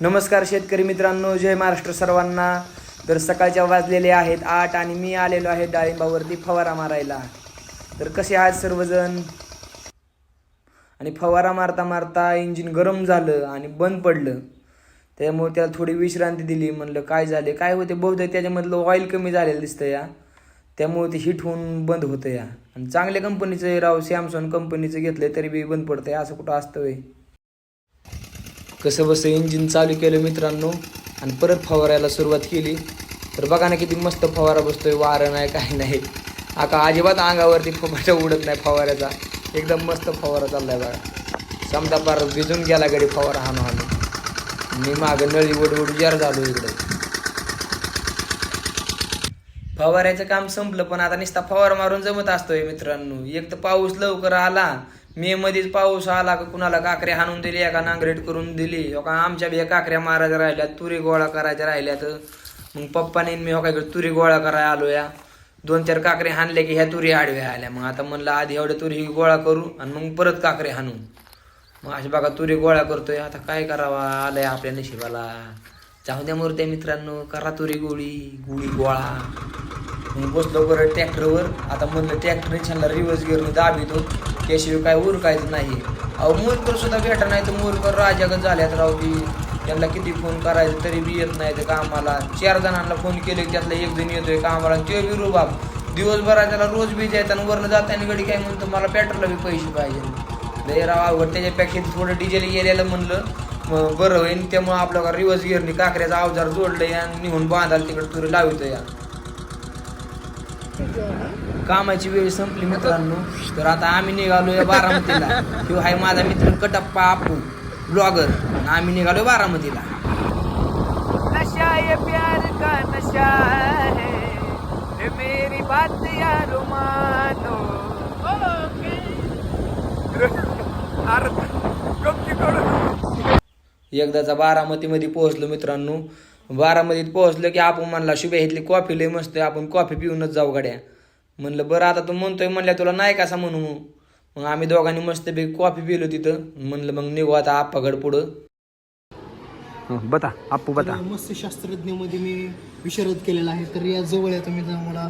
नमस्कार शेतकरी मित्रांनो, जय महाराष्ट्र सर्वांना. तर सकाळच्या वाजलेले आहेत 8 आणि मी आलेलो आहे डाळिंबावरती फवारा मारायला. तर कसे आहात सर्वजण. आणि फवारा मारता मारता इंजिन गरम झालं आणि बंद पडलं. त्यामुळे त्याला थोडी विश्रांती दिली. म्हणलं काय झाले काय होते, बहुतेक त्याच्यामधलं ऑइल कमी झालेलं दिसतं या, त्यामुळे ते हिट होऊन बंद होतं या. आणि चांगल्या कंपनीचं राव, सॅमसंग कंपनीचं घेतलं तरी बी बंद पडतंय. असं कुठं असतं वे. कसं बसं इंजिन चालू केलं मित्रांनो आणि परत फवारायला सुरुवात केली. तर बघा ना किती मस्त फवारा बसतोय, वारं नाही काही नाही. आता अजिबात अंगावरती फवारा उडत नाही फवाऱ्याचा. एकदम मस्त फवारा चाललाय बघा. समजा पार भिजून गेला गडी फवारा हाणू हाणू. मी मागं नळी वडवड जार झालो इकडे. फवाऱ्याचं काम संपलं, पण आता नुसता फवारा मारून जमत असतोय मित्रांनो. एक तर पाऊस लवकर आला, मे मध्येच पाऊस आला का कुणाला काकऱ्या हाणून दिली, एका नांगरेट करून दिली. का आमच्या बी काकऱ्या मारायच्या राहिल्यात, तुरी गोळा करायच्या राहिल्यात. मग पप्पाने मी काय तुरी गोळा करायला आलो या. 2-4 काकरे हाणले की ह्या तुरी आडव्या आल्या. मग आता म्हणलं आधी एवढ्या तुरी गोळा करू आणि मग परत काकरे हाणू. मग अशी बघा तुरी गोळा करतोय. आता काय करावा, आलंय आपल्या नशिबाला. जाऊ द्या मूर्त्या मित्रांनो, करा तुरी गुळी गोळा. मग बसलो बरं ट्रॅक्टरवर. आता म्हणलं ट्रॅक्टर छानला रिवर्स गिअरने दाबितो, त्याशिवाय काय उरकायचं नाही. अहो मोलकर सुद्धा भेटा नाही तर मोलकर राजागत झाल्यात राव. ती त्यांना किती फोन करायचं तरी बी येत नाही ते कामाला. 4 जणांना फोन केले, त्यातला 1 जण येतोय कामाला. ते बी रुबाब दिवसभरात त्याला रोज बी जायचं आणि वरनं जाताना गडी काय म्हणतो मला पेट्रोलला बी पैसे पाहिजे. लय राव अवघड. त्याच्यापेक्षा थोडं डिझेल गेलेलं म्हणलं बरं होईल. त्यामुळं आपलं रिवर्स गिअरने काकऱ्याचा अवजार जोडलं आणि निघून बांधायला तिकडे तुरी लावितो या. कामाची वेळ संपली मित्रांनो. तर आता आम्ही निघालोय बारामतीला. किंवा आहे माझा मित्र कटप्पा आपू ब्लॉगर. आम्ही निघालोय बारामतीला. नशा ये प्यार का नशा है, मेरी बात यार मानो. एकदाचा बारामतीमध्ये पोहोचलो मित्रांनो. बारामतीत पोहोचलं की आपण म्हणला शुभ्या इथली कॉफी लय मस्त आहे, आपण कॉफी पिऊनच जाऊ गाड्या. म्हणलं बरं आता तू म्हणतोय म्हणल्या तुला नाही कसा म्हणू. मग आम्ही दोघांनी मस्त पैकी कॉफी पिलो तिथं. म्हणलं मग निघू आता आप्पागड पुढं. बता आप्पू बता. मस्त शास्त्रज्ञमध्ये मी विशारद केलेला आहे. तर या जवळ आहे, तुम्ही मला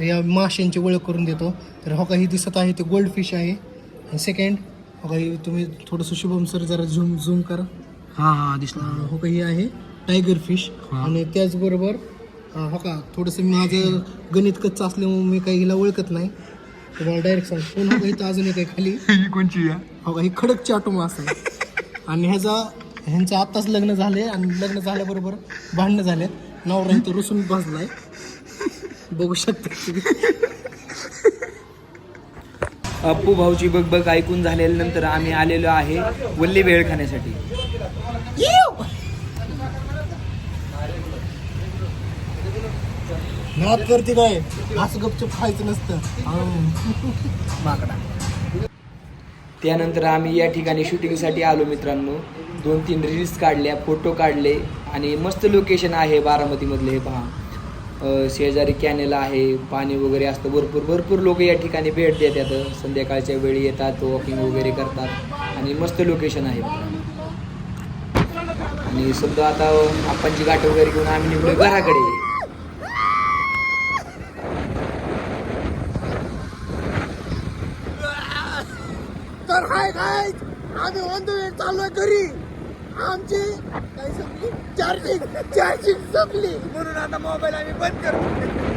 या माशांची ओळख करून देतो. तर हो काही दिसत आहे ते गोल्ड फिश आहे. आणि सेकंड हो काही तुम्ही थोडंसं शुभम सर जरा झूम करा. हां दिसला. हो काही आहे टायगर फिश. आणि त्याचबरोबर हो का थोडंसं माझं गणित कच्चं असल्यामुळे मी काही हिला ओळखत नाही. तुम्हाला डायरेक्ट सांग कोण हो काही तर अजून एक आहे खाली. कोणची हो का ही खडक चाटू मास आहे. आणि ह्यांचं आत्ताच लग्न झाले आणि लग्न झाल्याबरोबर भांडणं झालेत. नवरा इथं रुसून बसलाय, बघू शकता. अप्पू भाऊची बघ ऐकून झाल्यानंतर आम्ही आलेलो आहे वल्ली भेळ खाण्यासाठी. नाद करते काय, असं गपचूप खायचं नसतं माकडा. त्यानंतर आम्ही या ठिकाणी शूटिंगसाठी आलो मित्रांनो. 2-3 रील्स काढल्या, फोटो काढले आणि मस्त लोकेशन आहे बारामतीमधले. हे पहा, शेजारी कॅनेल आहे, पाणी वगैरे असतं. भरपूर लोक या ठिकाणी भेट देतात. संध्याकाळच्या वेळी येतात, वॉकिंग वगैरे करतात आणि मस्त लोकेशन आहे. आणि समजा आता आपणची गाठ वगैरे घेऊन आम्ही निघलो घराकडे. तर हाय काय आम्ही ऑन द वे चाललोय घरी. आमची काय संपली चार्जिंग संपली, म्हणून आता मोबाईल आम्ही बंद करतो.